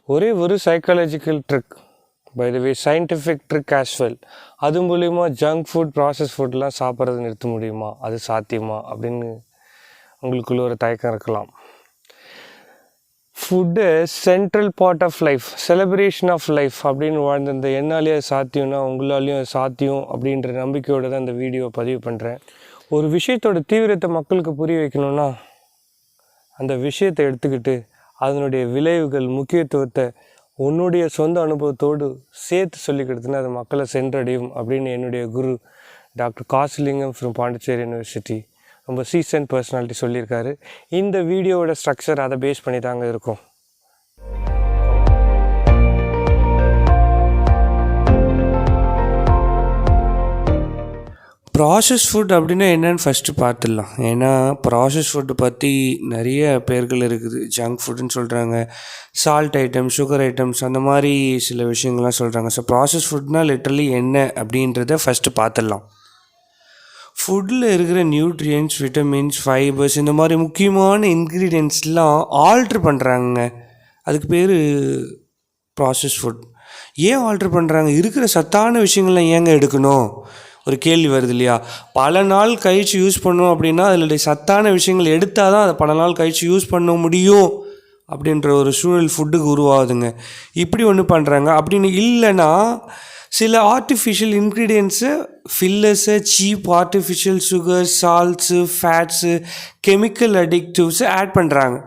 ஒரே ஒரு psychological trick, by the way scientific trick as well. அது மூலிமா ஜங்க் ஃபுட், ப்ராசஸ் ஃபுட்லாம் சாப்பிட்றது நிறுத்த முடியுமா, அது சாத்தியமா அப்படின்னு உங்களுக்குள்ள ஒரு தயக்கம் இருக்கலாம். Food central part of life, celebration of life அப்படின்னு வாழ்ந்த என்னாலேயே அது சாத்தியம்னா உங்களாலேயும் அது சாத்தியம் அப்படின்ற நம்பிக்கையோடு தான் இந்த வீடியோவை பதிவு பண்ணுறேன். ஒரு விஷயத்தோட தீவிரத்தை மக்களுக்கு புரிய வைக்கணும்னா அந்த விஷயத்தை எடுத்துக்கிட்டு அதனுடைய விளைவுகள், முக்கியத்துவத்தை உன்னுடைய சொந்த அனுபவத்தோடு சேர்த்து சொல்லிக்கிடுதுன்னா அது மக்களை சென்றடையும் அப்படின்னு என்னுடைய குரு doctor Kasilingam from Pondicherry university, ரொம்ப சீசன் பர்சனாலிட்டி சொல்லியிருக்காரு. இந்த வீடியோவோட ஸ்ட்ரக்சர் அதை பேஸ் பண்ணி தாங்க இருக்கும். ப்ராசஸ் ஃபுட் அப்படின்னா என்னென்னு ஃபஸ்ட்டு பார்த்துடலாம். ஏன்னா ப்ராசஸ் ஃபுட்டு பற்றி நிறைய பேர்கள் இருக்குது. ஜங்க் ஃபுட்டுன்னு சொல்கிறாங்க, சால்ட் ஐட்டம்ஸ், சுகர் ஐட்டம்ஸ், அந்த மாதிரி சில விஷயங்கள்லாம் சொல்கிறாங்க. ஸோ ப்ராசஸ் ஃபுட்னால் லிட்டரலி என்ன அப்படின்றத ஃபஸ்ட்டு பார்த்துடலாம். ஃபுட்டில் இருக்கிற நியூட்ரியன்ஸ், விட்டமின்ஸ், ஃபைபர்ஸ், இந்த மாதிரி முக்கியமான இன்க்ரீடியன்ட்ஸ்லாம் ஆல்ட்ரு பண்ணுறாங்க. அதுக்கு பேர் ப்ராசஸ் ஃபுட். ஏன் ஆல்ட்ரு பண்ணுறாங்க? இருக்கிற சத்தான விஷயங்கள்லாம் ஏங்க எடுக்கணும் ஒரு கேள்வி வருது இல்லையா? பல நாள் கழித்து யூஸ் பண்ணோம் அப்படின்னா அதில் சத்தான விஷயங்கள் எடுத்தால் தான் அதை பல நாள் கழித்து யூஸ் பண்ண முடியும் அப்படின்ற ஒரு சூழல் ஃபுட்டுக்கு உருவாகுதுங்க. இப்படி ஒன்று பண்ணுறாங்க. அப்படின்னு இல்லைன்னா சில artificial ingredients, fillers, cheap artificial sugar, salts, fats, chemical additives add பண்ணுறாங்க.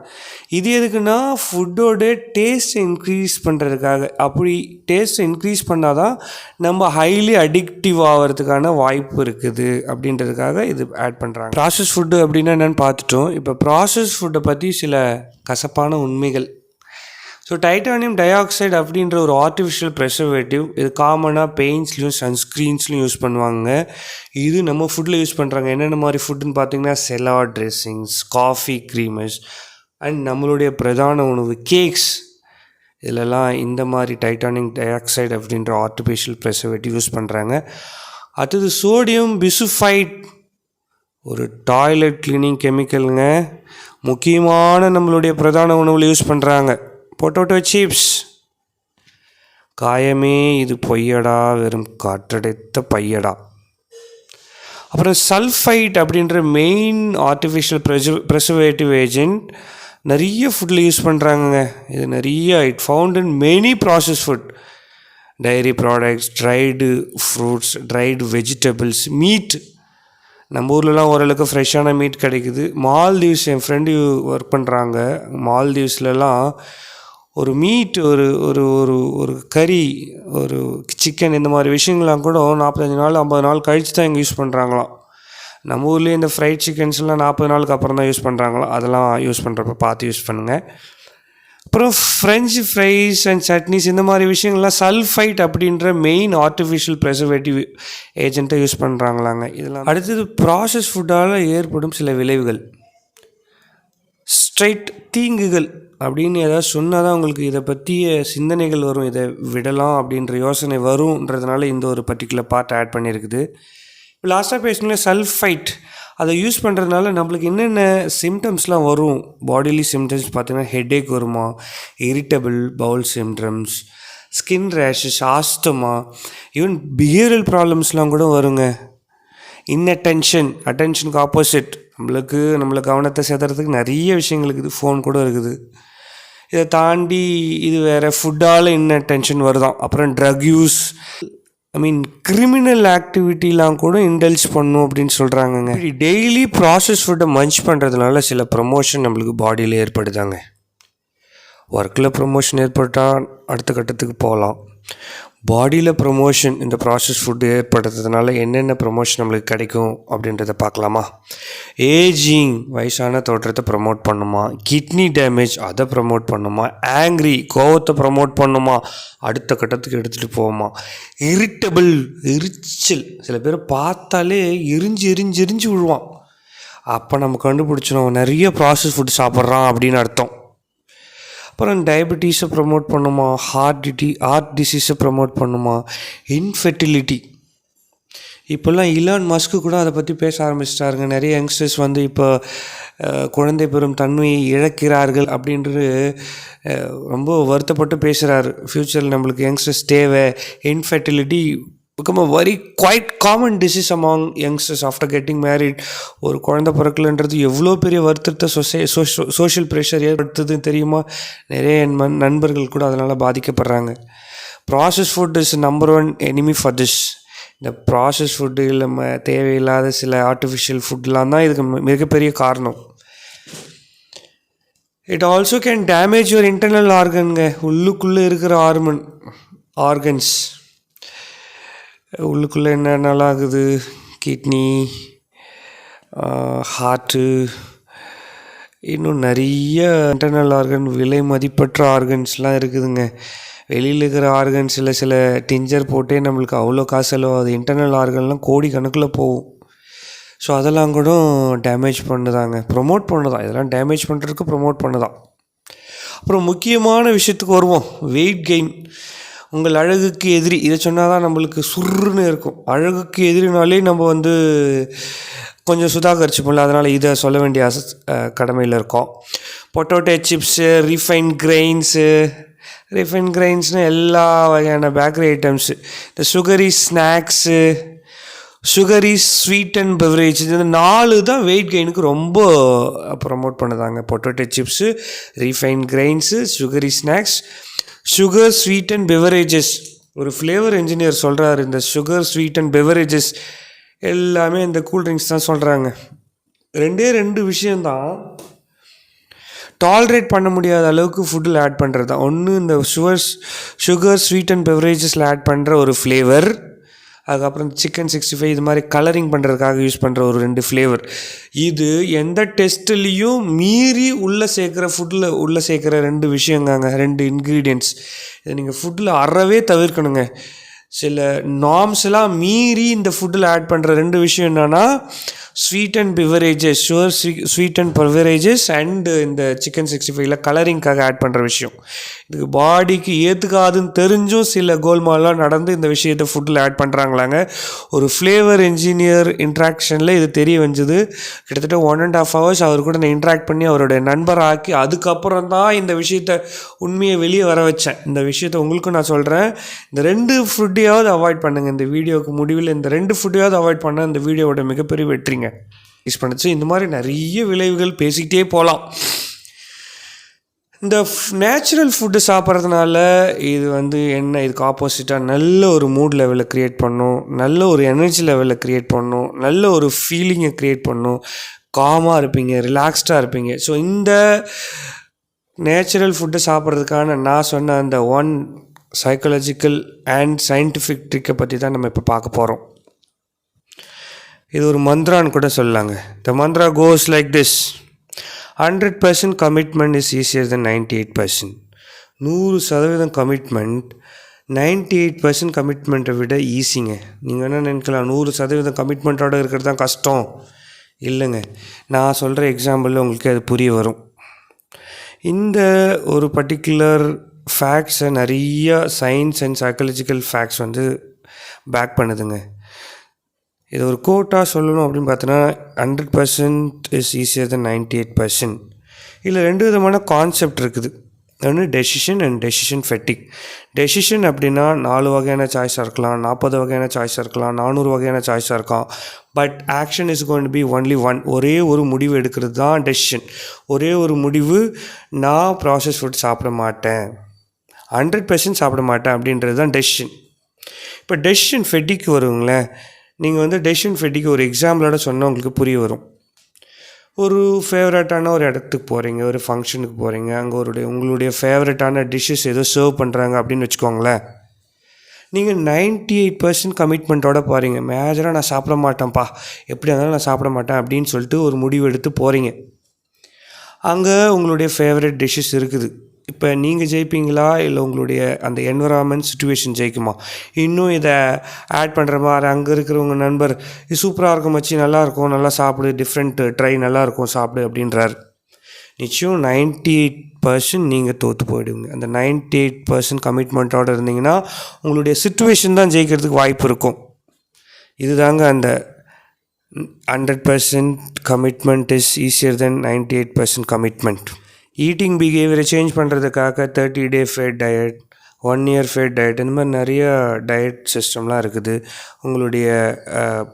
இது எதுக்குன்னா ஃபுட்டோட டேஸ்ட்டை இன்க்ரீஸ் பண்ணுறதுக்காக. அப்படி டேஸ்ட்டை இன்க்ரீஸ் பண்ணால் தான் நம்ம ஹைலி அடிக்டிவ் ஆகிறதுக்கான வாய்ப்பு இருக்குது அப்படின்றதுக்காக இது ஆட் பண்ணுறாங்க. ப்ராசஸ் ஃபுட்டு அப்படின்னா என்னென்னு பார்த்துட்டோம். இப்போ ப்ராசஸ் ஃபுட்டை பற்றி சில கசப்பான உண்மைகள். ஸோ டைட்டானியம் டை ஆக்சைடு அப்படின்ற ஒரு ஆர்டிஃபிஷியல் ப்ரெசர்வேட்டிவ், இது காமனாக பெயிண்ட்ஸ்லையும் சன்ஸ்க்ரீன்ஸ்லையும் யூஸ் பண்ணுவாங்க. இது நம்ம ஃபுட்டில் யூஸ் பண்ணுறாங்க. என்னென்ன மாதிரி ஃபுட்டுன்னு பார்த்தீங்கன்னா செலாட் ட்ரெஸ்ஸிங்ஸ், காஃபி க்ரீமர்ஸ் அண்ட் நம்மளுடைய பிரதான உணவு கேக்ஸ், இதிலெல்லாம் இந்த மாதிரி டைட்டானியம் டை ஆக்சைடு அப்படின்ற ஆர்டிஃபிஷியல் ப்ரெசர்வேட்டிவ் யூஸ் பண்ணுறாங்க. அடுத்தது சோடியம் பிசுஃபைட், ஒரு டாய்லெட் கிளீனிங் கெமிக்கலுங்க. முக்கியமான நம்மளுடைய பிரதான உணவில் யூஸ் பண்ணுறாங்க. பொட்டோட்டோ சிப்ஸ், காயமே இது பொய்யடா, வெறும் காற்றடைத்த பையடா. அப்புறம் சல்ஃபைட் அப்படின்ற மெயின் ஆர்டிஃபிஷியல் ப்ரெசர்வேட்டிவ் ஏஜென்ட் நிறைய ஃபுட்டில் யூஸ் பண்ணுறாங்க. இது நிறைய it found in many process food, dairy products, dried fruits, dried vegetables, meat. நம்ம ஊர்லலாம் ஓரளவுக்கு ஃப்ரெஷ்ஷான மீட் கிடைக்குது. மால்தீவ்ஸ், என் ஃப்ரெண்டு ஒர்க் பண்ணுறாங்க மால்தீவ்ஸ்லலாம், ஒரு மீட், ஒரு ஒரு ஒரு ஒரு கறி, ஒரு சிக்கன், இந்த மாதிரி விஷயங்கள்லாம் கூட 45 நாள் 50 நாள் கழித்து தான் இங்கே யூஸ் பண்ணுறாங்களாம். நம்ம ஊர்லேயே இந்த ஃப்ரைட் சிக்கன்ஸ்லாம் 40 நாளுக்கு அப்புறம் தான் யூஸ் பண்ணுறாங்களாம். அதெல்லாம் யூஸ் பண்ணுறப்ப பார்த்து யூஸ் பண்ணுங்கள். அப்புறம் ஃப்ரெஞ்சு ஃப்ரைஸ் அண்ட் சட்னிஸ், இந்த மாதிரி விஷயங்கள்லாம் சல்ஃபைட் அப்படின்ற மெயின் ஆர்டிஃபிஷியல் ப்ரெசர்வேட்டிவ் ஏஜென்ட்டை யூஸ் பண்ணுறாங்களாங்க. இதெல்லாம் அடுத்தது ப்ராசஸ் ஃபுட்டால் ஏற்படும் சில விளைவுகள், ஸ்ட்ரைட் தீங்குகள் அப்படின்னு ஏதாவது சொன்னால் தான் உங்களுக்கு இதை பற்றிய சிந்தனைகள் வரும், இதை விடலாம் அப்படின்ற யோசனை வரும்ன்றதுனால இந்த ஒரு பர்டிகுலர் பார்ட் ஆட் பண்ணியிருக்குது. இப்போ லாஸ்ட்டாக பேசணும்னா சல்ஃபைட், அதை யூஸ் பண்ணுறதுனால நம்மளுக்கு என்னென்ன சிம்டம்ஸ்லாம் வரும், பாடிலி சிம்டம்ஸ் பார்த்திங்கன்னா ஹெட்டேக் வருமா, irritable bowel symptoms, skin rashes, asthma, even behavioural ப்ராப்ளம்ஸ்லாம் கூட வருங்க. இன்னட்டென்ஷன், அட்டென்ஷனுக்கு ஆப்போசிட், நம்மளை கவனத்தை செலுத்துறதுக்கு நிறைய விஷயங்கள் இருக்குது, ஃபோன் கூட இருக்குது. இதை தாண்டி இது வேறு ஃபுட்டால் இன்னட்டென்ஷன் வருதான். அப்புறம் ட்ரக் யூஸ், கிரிமினல் ஆக்டிவிட்டிலாம் கூட இன்டல்ஜ் பண்ணும் அப்படின்னு சொல்கிறாங்கங்க. டெய்லி ப்ராசஸ் ஃபுட்டை மஞ்ச் பண்ணுறதுனால சில ப்ரமோஷன் நம்மளுக்கு பாடியில் ஏற்படுதாங்க. ஒர்க்கில் ப்ரமோஷன் ஏற்பட்டால் அடுத்த கட்டத்துக்கு போகலாம். பாடியில் ப்ரமோஷன் இந்த ப்ராசஸ் ஃபுட்டு ஏற்படுறதுனால என்னென்ன ப்ரமோஷன் நம்மளுக்கு கிடைக்கும் அப்படின்றத பார்க்கலாமா? ஏஜிங், வயசான தோற்றத்தை ப்ரமோட் பண்ணுமா? கிட்னி டேமேஜ், அதை ப்ரமோட் பண்ணுமா? ஆங்க்ரி, கோவத்தை ப்ரமோட் பண்ணுமா? அடுத்த கட்டத்துக்கு எடுத்துகிட்டு போகுமா? இரிட்டபிள், எரிச்சல், சில பேர் பார்த்தாலே எரிஞ்சு விழுவான். அப்போ நம்ம கண்டுபிடிச்சிடும் நிறைய ப்ராசஸ் ஃபுட் சாப்பிட்றான் அப்படின்னு அர்த்தம். அப்புறம் டயபெட்டிஸை ப்ரமோட் பண்ணுமா? ஹார்ட் டிசீஸை ப்ரமோட் பண்ணுமா? இன்ஃபெர்டிலிட்டி, இப்போல்லாம் இலான் மஸ்க்கு கூட அதை பற்றி பேச ஆரம்பிச்சிட்டாருங்க. நிறைய யங்ஸ்டர்ஸ் வந்து இப்போ குழந்தை பெறும் தன்மையை இழக்கிறார்கள் அப்படின்றது ரொம்ப வருத்தப்பட்டு பேசுகிறாரு. ஃப்யூச்சரில் நம்மளுக்கு யங்ஸ்டர்ஸ் தேவை. Infertility become a very quite common disease among youngsters after getting married. ஒரு குழந்தை பிறக்கலன்றது எவ்வளோ பெரிய வருத்தத்தை சோஷியல் ப்ரெஷர் ஏற்படுத்துதுன்னு தெரியுமா? நிறைய நண்பர்கள் கூட அதனால் பாதிக்கப்படுறாங்க. Process food is number one enemy for this. இந்த ப்ராசஸ் ஃபுட்டு இல்லை தேவையில்லாத சில ஆர்டிஃபிஷியல் ஃபுட்லாம் தான் இதுக்கு மிகப்பெரிய காரணம். It also can damage your internal ஆர்கனுங்க. உள்ளுக்குள்ளே இருக்கிற ஆர்கன்ஸ் உள்ளுக்குள்ளே என்னென்னலாம் ஆகுது, கிட்னி, ஹார்ட்டு, இன்னும் நிறைய இன்டர்னல் ஆர்கன், விலை மதிப்பற்ற ஆர்கன்ஸ்லாம் இருக்குதுங்க. வெளியில் இருக்கிற ஆர்கன்ஸில் சில டிஞ்சர் போட்டே நம்மளுக்கு அவ்வளோ காசு செலவாகுது. இன்டர்னல் ஆர்கன்லாம் கோடி கணக்கில் போகும். ஸோ அதெல்லாம் கூட டேமேஜ் பண்ணுதாங்க, ப்ரொமோட் பண்ணுதான். இதெல்லாம் டேமேஜ் பண்ணுறதுக்கு ப்ரொமோட் பண்ணுதான். அப்புறம் முக்கியமான விஷயத்துக்கு வருவோம், வெயிட் கெயின். உங்கள் அழகுக்கு எதிரி, இதை சொன்னால் தான் நம்மளுக்கு சுருன்னு இருக்கும். அழகுக்கு எதிரினாலே நம்ம வந்து கொஞ்சம் சுதாகரிச்சுப்போம்ல, அதனால் இதை சொல்ல வேண்டிய கடமையில் இருக்கோம். பொட்டேட்டோ சிப்ஸு, ரிஃபைன் கிரைன்ஸ்னால் எல்லா வகையான பேக்கரி ஐட்டம்ஸு, இந்த sugary snacks, sugary sweet and beverage, இந்த 4 தான் வெயிட் கெயினுக்கு ரொம்ப ப்ரமோட் பண்ணுதாங்க. Potato chips, refine grains, sugary snacks, sugar sweet and beverages. ஒரு ஃப்ளேவர் இன்ஜினியர் சொல்கிறாரு, இந்த சுகர் ஸ்வீட் அண்ட் பெவரேஜஸ் எல்லாமே இந்த கூல்ட்ரிங்க்ஸ் தான் சொல்கிறாங்க. 2 விஷயந்தான் டாலரேட் பண்ண முடியாத அளவுக்கு ஃபுட்டில் ஆட் பண்ணுறது தான். ஒன்று இந்த சுகர் ஸ்வீட் அண்ட் பெவரேஜஸில் ஆட் பண்ணுற ஒரு ஃப்ளேவர், அதுக்கப்புறம் சிக்கன் 65 இது மாதிரி கலரிங் பண்ணுறதுக்காக யூஸ் பண்ணுற ஒரு 2 ஃப்ளேவர். இது எந்த டெஸ்ட்லேயும் மீறி ஃபுட்டில் சேர்க்குற 2 விஷயங்காங்க, 2 இன்க்ரீடியன்ட்ஸ். இதை நீங்கள் ஃபுட்டில் அறவே தவிர்க்கணுங்க. சில நார்ம்ஸ்லாம் மீறி இந்த ஃபுட்டில் ஆட் பண்ணுற 2 விஷயம் என்னென்னா sweet and beverages, sweet and beverages and இந்த சிக்கன் 65ல் கலரிங்காக ஆட் பண்ணுற விஷயம். இதுக்கு பாடிக்கு ஏற்றுக்காதுன்னு தெரிஞ்சும் சில கோல்மாலாம் நடந்து இந்த விஷயத்தை ஃபுட்டில் ஆட் பண்ணுறாங்களாங்க. ஒரு ஃப்ளேவர் இன்ஜினியர் இன்ட்ராக்ஷனில் இது தெரிய வந்தது. கிட்டத்தட்ட 1.5 hours அவர் கூட நான் இன்ட்ராக்ட் பண்ணி அவருடைய நண்பராக்கி அதுக்கப்புறம் தான் இந்த விஷயத்தை உண்மையை வெளியே வர வச்சேன். இந்த விஷயத்தை உங்களுக்கும் நான் சொல்கிறேன், இந்த 2 ஃபுட்டையாவது அவாய்ட் பண்ணுங்கள். இந்த வீடியோவுக்கு முடிவில் இந்த 2 ஃபுட்டையாவது அவாய்ட் பண்ணால் இந்த வீடியோவோட மிகப்பெரிய வெற்றிங்க. யூஸ் பண்ணிச்சு. இந்த மாதிரி நிறைய விளைவுகள் பேசிக்கிட்டே போகலாம். இந்த நேச்சுரல் ஃபுட்டு சாப்பிட்றதுனால இது வந்து இதுக்கு ஆப்போசிட்டாக நல்ல ஒரு மூட் லெவலை க்ரியேட் பண்ணும், நல்ல ஒரு எனர்ஜி லெவலை க்ரியேட் பண்ணும், நல்ல ஒரு ஃபீலிங்கை க்ரியேட் பண்ணும், காமாக இருப்பீங்க, ரிலாக்ஸ்டாக இருப்பீங்க. ஸோ இந்த நேச்சுரல் ஃபுட்டை சாப்பிட்றதுக்கான நான் சொன்ன அந்த 1 சைக்காலஜிக்கல் அண்ட் சயின்டிஃபிக் ட்ரிக்கை பற்றி தான் நம்ம இப்போ பார்க்க போகிறோம். இது ஒரு மந்த்ரான்னு கூட சொல்லலாங்க. The mantra goes like this: 100% commitment is easier then 98%. 100% commitment 98% கமிட்மெண்ட்டை விட ஈஸிங்க. நீங்கள் என்ன நினைக்கலாம், 100% கமிட்மெண்ட்டோடு இருக்கிறது தான் கஷ்டம். இல்லைங்க, நான் சொல்கிற எக்ஸாம்பிளில் உங்களுக்கு அது புரிய வரும். இந்த ஒரு பர்டிகுலர் ஃபேக்ட்ஸை நிறைய சயின்ஸ் அண்ட் சைக்காலஜிக்கல் ஃபேக்ட்ஸ் வந்து பேக் பண்ணுதுங்க. இது ஒரு கோட்டாக சொல்லணும் அப்படின்னு பார்த்தோன்னா 100% இஸ் ஈஸியர் தென் 98%. இதில் 2 விதமான கான்செப்ட் இருக்குது. ஒன்று டெசிஷன் அண்ட் டெசிஷன் ஃபெட்டிக். டெசிஷன் அப்படின்னா 4 வகையான சாய்ஸாக இருக்கலாம், 40 வகையான சாய்ஸாக இருக்கலாம், 400 வகையான சாய்ஸாக இருக்கலாம். But action is going to be only one. ஒரே ஒரு முடிவு எடுக்கிறது தான் டெசிஷன். ஒரே ஒரு முடிவு, நான் ப்ராசஸ் ஃபுட் சாப்பிட மாட்டேன், 100% சாப்பிட மாட்டேன் அப்படின்றது தான் டெசிஷன். இப்போ டெசிஷன் ஃபெட்டிக் வருங்களேன். நீங்கள் வந்து டெசிஷன் ஃபெட்டிக்கு ஒரு எக்ஸாம்பிளோட சொன்னால் உங்களுக்கு புரிய வரும். ஒரு ஃபேவரட்டான ஒரு இடத்துக்கு போகிறீங்க, ஒரு ஃபங்க்ஷனுக்கு போகிறீங்க, அங்கே உங்களுடைய ஃபேவரட்டான டிஷ்ஷஸ் ஏதோ சர்வ் பண்ணுறாங்க அப்படின்னு வச்சுக்கோங்களேன். நீங்கள் 98% கமிட்மெண்ட்டோட போகிறீங்க. மேஜராக நான் சாப்பிட மாட்டேன்ப்பா, எப்படி இருந்தாலும் நான் சாப்பிட மாட்டேன் அப்படின்னு சொல்லிட்டு ஒரு முடிவு எடுத்து போகிறீங்க. அங்கே உங்களுடைய ஃபேவரட் டிஷ்ஷஸ் இருக்குது. இப்போ நீங்கள் ஜெயிப்பீங்களா, இல்லை உங்களுடைய அந்த என்விரான்மெண்ட் சுச்சுவேஷன் ஜெயிக்குமா? இன்னும் இதை ஆட் பண்ணுற மாதிரி அங்கே இருக்கிறவங்க நண்பர், இது சூப்பராக இருக்கும் மச்சி, நல்லாயிருக்கும், நல்லா சாப்பிடு, டிஃப்ரெண்ட் ட்ரை, நல்லாயிருக்கும் சாப்பிடு அப்படின்றார். நிச்சயம் 98% நீங்கள் தோற்று போயிடுவீங்க. அந்த 98% கமிட்மெண்ட்டோடு இருந்தீங்கன்னா உங்களுடைய சுச்சுவேஷன் தான் ஜெயிக்கிறதுக்கு வாய்ப்பு இருக்கும். இதுதாங்க அந்த 100% commitment is easier then 98% commitment. Eating பிஹேவியரை சேஞ்ச் பண்ணுறதுக்காக 30 day fad diet, 1 year fad diet, இந்த மாதிரி நிறைய டயட் சிஸ்டம்லாம் இருக்குது. உங்களுடைய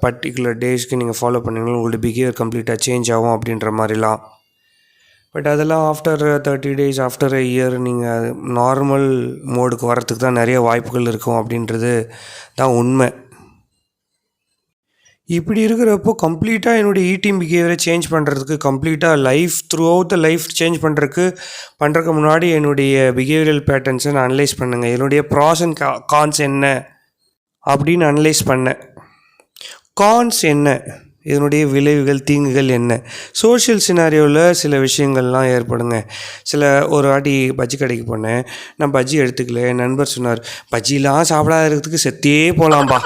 பர்டிகுலர் டேஸ்க்கு நீங்கள் ஃபாலோ பண்ணிங்கன்னா உங்களுடைய பிஹேவியர் கம்ப்ளீட்டாக சேஞ்ச் ஆகும் அப்படின்ற மாதிரிலாம். பட் அதெல்லாம் after 30 days, after a year நீங்கள் நார்மல் மோடுக்கு வரத்துக்கு தான் நிறைய வாய்ப்புகள் இருக்கும் அப்படின்றது தான் உண்மை. இப்படி இருக்கிறப்போ கம்ப்ளீட்டாக என்னுடைய ஈட்டிங் பிஹேவியரை சேஞ்ச் பண்ணுறதுக்கு, கம்ப்ளீட்டாக life through out the life change பண்ணுறதுக்கு முன்னாடி என்னுடைய பிஹேவியரல் பேட்டர்ன்ஸை நான் அனலைஸ் பண்ணுங்க. என்னுடைய ப்ராஸ் அண்ட் கான்ஸ் என்ன அப்படின்னு அனலைஸ் பண்ணேன். கான்ஸ் என்ன, இதனுடைய விளைவுகள், தீங்குகள் என்ன. சோஷியல் சினாரியோவில் சில விஷயங்கள்லாம் ஏற்படுங்க. ஒரு வாட்டி பஜ்ஜி கடைக்கு போனேன். நான் பஜ்ஜி எடுத்துக்கல. என் நண்பர் சொன்னார், பஜ்ஜிலாம் சாப்பிடாத இருக்கிறதுக்கு செத்தே போகலாம்பா.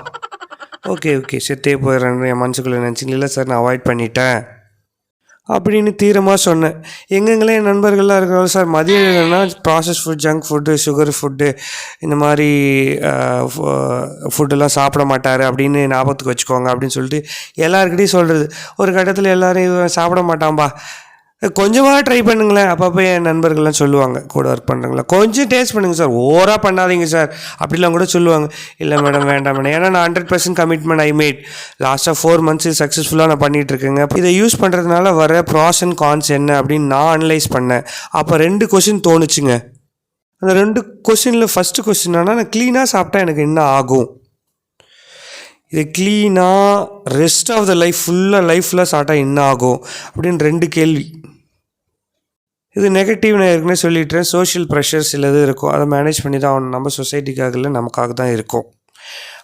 ஓகே செத்தே போயிடுறேன்னு என் மனசுக்குள்ளே நினச்சிங்க. இல்லை சார், நான் அவாய்ட் பண்ணிட்டேன் அப்படின்னு தீரமாக சொன்னேன். எங்கெங்களே என் நண்பர்கள்லாம் இருக்கிறாங்க, சார் மதியம் என்னென்னா process food, junk food, sugar food, இந்த மாதிரி ஃபுட்டெல்லாம் சாப்பிட மாட்டார் அப்படின்னு ஞாபகத்துக்கு வச்சுக்கோங்க அப்படின்னு சொல்லிட்டு எல்லாருக்கிட்டையும் சொல்கிறது. ஒரு கட்டத்தில் எல்லோரும் சாப்பிட மாட்டான்பா, கொஞ்சமாக ட்ரை பண்ணுங்களேன். அப்பப்போ என் நண்பர்கள்லாம் சொல்லுவாங்க, கூட ஒர்க் பண்ணுறங்களா, கொஞ்சம் டேஸ்ட் பண்ணுங்கள் சார், ஓவராக பண்ணாதீங்க சார் அப்படிலாம் கூட சொல்லுவாங்க. இல்லை மேடம், வேண்டாம் மேடம், ஏன்னா நான் 100% கமிட்மெண்ட் ஐ மேட். லாஸ்ட்டாக 4 months சக்ஸஸ்ஃபுல்லாக நான் பண்ணிகிட்ருக்கேங்க. இதை யூஸ் பண்ணுறதுனால வர ப்ராஸ் அண்ட் கான்ஸ் என்ன அப்படின்னு நான் அனலைஸ் பண்ணேன். அப்போ 2 கொஸ்டின் தோணுச்சுங்க. அந்த 2 கொஸ்டினில் ஃபஸ்ட்டு கொஸ்டின் ஆனால், நான் க்ளீனாக சாப்பிட்டா எனக்கு என்ன ஆகும், இது க்ளீனாக ரெஸ்ட் ஆஃப் த லைஃப் லைஃப்பில் சாப்பிட்டா என்ன ஆகும் அப்படின்னு 2 கேள்வி. இது நெகட்டிவ், நான் ஏற்கனவே சொல்லிட்டேன். சோஷியல் ப்ரெஷர்ஸ் சிலது இருக்கும், அதை மேனேஜ் பண்ணி தான் ஆகணும். நம்ம சொசைட்டிக்காக இல்லை, நமக்காக தான் இருக்கும்.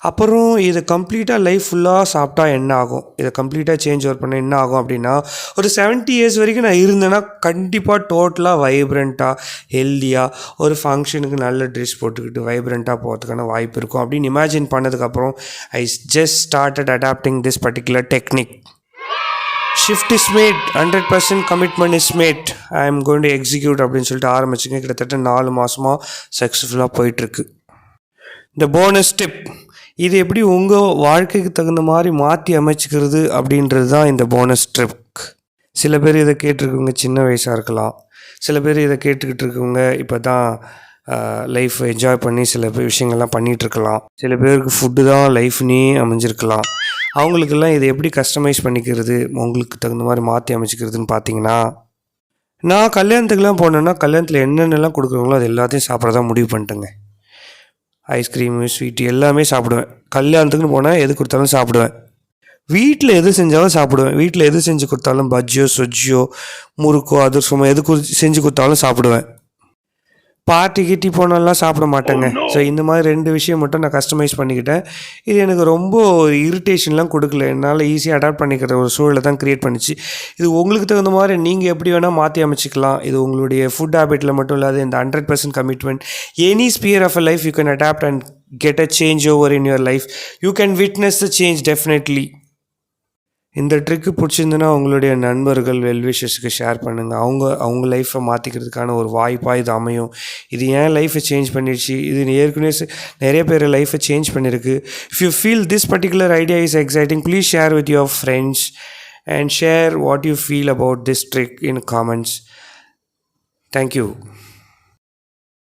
அப்புறம் இதை கம்ப்ளீட்டாக லைஃப் ஃபுல்லாக சாப்பிட்டா என்ன ஆகும், இதை கம்ப்ளீட்டாக சேஞ்ச் ஓவர் பண்ண என்ன ஆகும் அப்படின்னா, ஒரு 70 years வரைக்கும் நான் இருந்தேன்னா கண்டிப்பாக டோட்டலாக வைப்ரண்ட்டாக, ஹெல்த்தியாக, ஒரு ஃபங்க்ஷனுக்கு நல்ல ட்ரெஸ் போட்டுக்கிட்டு வைப்ரண்ட்டாக போகிறதுக்கான வாய்ப்பு இருக்கும் அப்படின்னு இமேஜின் பண்ணதுக்கப்புறம் I just started adapting this particular technique. Shift is made, 100% commitment is made, I am going to execute அப்படின்னு சொல்லிட்டு ஆரம்பிச்சுங்க. கிட்டத்தட்ட 4 மாதமாக சக்ஸஸ்ஃபுல்லாக போயிட்டுருக்கு. இந்த போனஸ் டிப், இது எப்படி உங்கள் வாழ்க்கைக்கு தகுந்த மாதிரி மாற்றி அமைச்சிக்கிறது அப்படின்றது தான் இந்த போனஸ் ட்ரிப். சில பேர் இதை கேட்டிருக்கவங்க சின்ன வயசாக இருக்கலாம். சில பேர் இதை கேட்டுக்கிட்டு இருக்கவங்க இப்போ தான் லைஃப் என்ஜாய் பண்ணி சில விஷயங்கள்லாம் பண்ணிகிட்ருக்கலாம். சில பேருக்கு ஃபுட்டு தான் லைஃப்னே அமைஞ்சிருக்கலாம். அவங்களுக்கெல்லாம் இதை எப்படி கஸ்டமைஸ் பண்ணிக்கிறது, உங்களுக்கு தகுந்த மாதிரி மாற்றி அமைச்சிக்கிறதுன்னு பார்த்தீங்கன்னா, நான் கல்யாணத்துக்குலாம் போனேன்னா கல்யாணத்தில் என்னென்னலாம் கொடுக்குறாங்களோ அது எல்லாத்தையும் சாப்பிட தான் முடிவு பண்ணிட்டேங்க. ஐஸ்கிரீமு, ஸ்வீட்டு எல்லாமே சாப்பிடுவேன். கல்யாணத்துக்குன்னு போனால் எது கொடுத்தாலும் சாப்பிடுவேன். வீட்டில் எது செஞ்சாலும் சாப்பிடுவேன். வீட்டில் எது செஞ்சு கொடுத்தாலும், பஜ்ஜியோ சொஜ்ஜியோ முறுக்கோ அதிரசமோ எது செஞ்சு கொடுத்தாலும் சாப்பிடுவேன். பார்ட்டி கிட்டி போனாலாம் சாப்பிட மாட்டேங்க. ஸோ இந்த மாதிரி 2 விஷயம் மட்டும் நான் கஸ்டமைஸ் பண்ணிக்கிட்டேன். இது எனக்கு ரொம்ப இரிட்டேஷன்லாம் கொடுக்கல. என்னால் ஈஸியாக அடாப்ட் பண்ணிக்கிற ஒரு சூழலை தான் க்ரியேட் பண்ணிச்சு. இது உங்களுக்கு தகுந்த மாதிரி நீங்கள் எப்படி வேணால் மாற்றி அமைச்சிக்கலாம். இது உங்களுடைய ஃபுட் ஹேபிட்டில் மட்டும் இல்லாத இந்த 100% commitment, any sphere of a life you can adapt and get a change over in your life. You can witness the change definitely. இந்த ட்ரிக்கு பிடிச்சிருந்துன்னா உங்களுடைய நண்பர்கள், வெல்விஷர்ஸுக்கு ஷேர் பண்ணுங்கள். அவங்க லைஃப்பை மாற்றிக்கிறதுக்கான ஒரு வாய்ப்பாக இது அமையும். இது ஏன் லைஃப்பை சேஞ்ச் பண்ணிடுச்சு, இது ஏற்கனவே நிறைய பேர் லைஃப்பை சேஞ்ச் பண்ணியிருக்கு. If you feel this particular idea is exciting, please share with your friends and share what you feel about this trick in comments. Thank you.